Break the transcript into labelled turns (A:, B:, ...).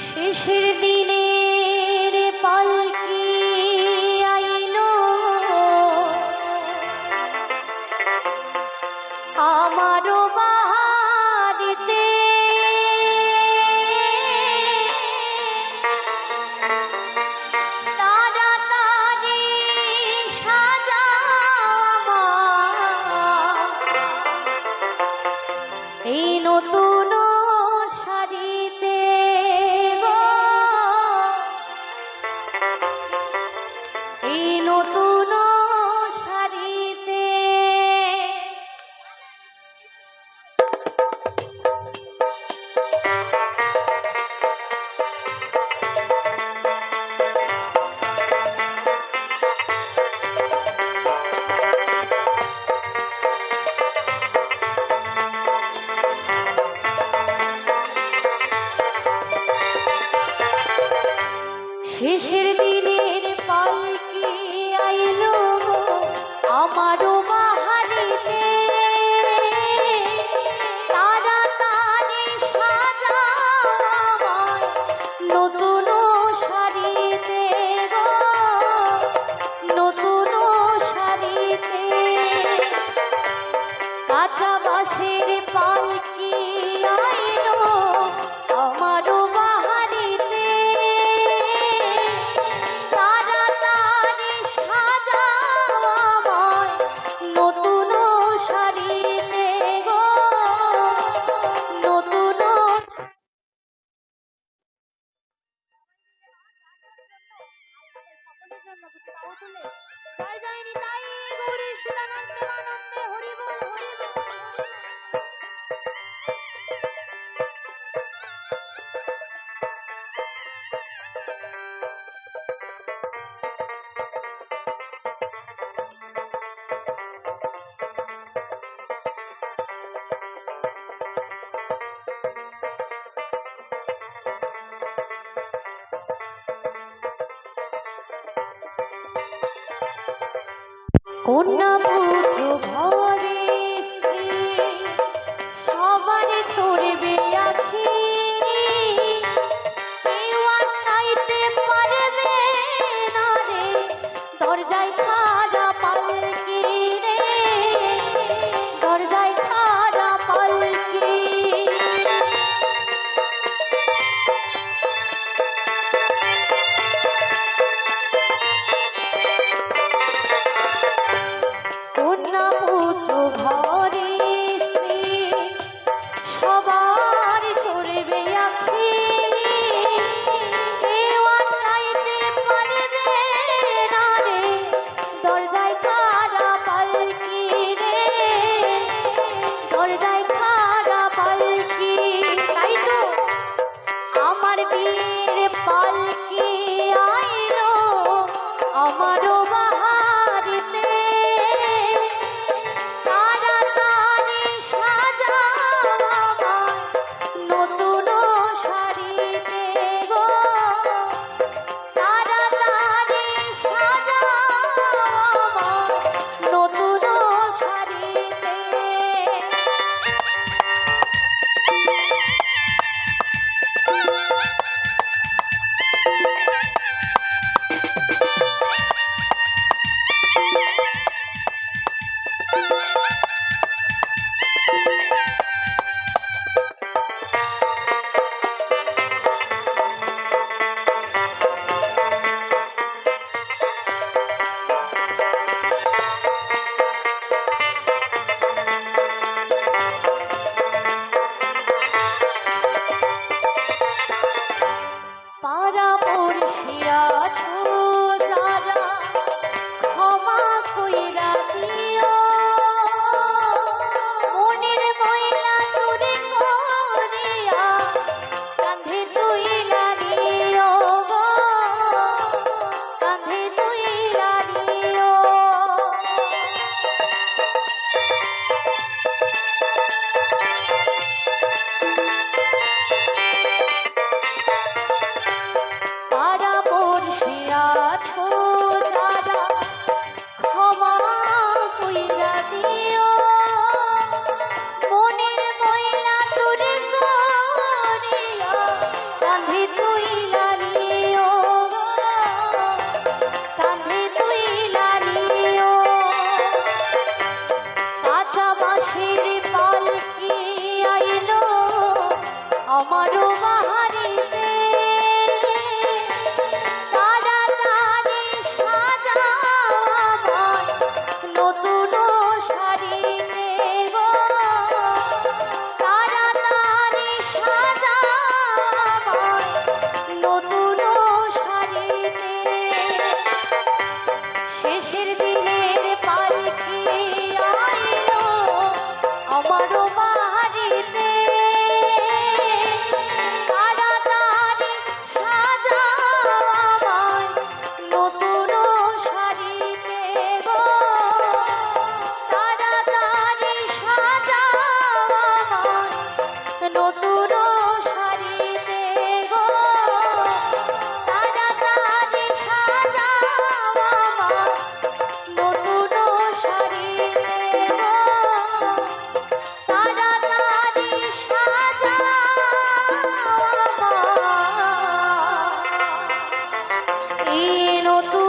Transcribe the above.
A: শেষের দিনের পালকি আইলো আমারও বাহারিতে, তাড়াতাড়ি সাজাও আমার এই নতুন শাড়িতে গো, এই নতুন শাড়িতে। শেষের দিনের পালকি আইলো আমারও বাহারিতে, তাড়াতাড়ি সাজাও আমার নতুন শাড়িতে গো, নতুন শাড়িতে। কাঁচা বাঁশের পালকি আইলো আমারও বাহারিতে, তাড়াতাড়ি সাজাও আমায় নতুন শাড়িতে গো, নতুন। জয় জয় নিতাই গৌরী শিলানন্দে আনন্দে হরি বল হরি বল হরি বল। কন্যা পুত্র ঘরে স্ত্রী সবার ছড়বে আখি, কেউ আটকাইতে পারবে না রে দরজায় খাড়া পালকি রে, দরজায় খাড়া পালকি। আমারও বাহারিতে তাড়াতাড়ি সাজাও আমার নতুন শাড়িতে গো, তাড়াতাড়ি সাজাও আমার নতুন শাড়িতে। শেষের দিনের পালকি আইলো আমারও বাড়িতে, তাড়াতাড়ি সাজাও আমায় নতুন শাড়িতে গো, তাড়াতাড়ি সাজাও আমায় নতুন শাড়িতে গো, তাড়াতাড়ি সাজাও আমায় নতুন শাড়িতে গো, তাড়াতাড়ি সাজাও আমায় এই নতুন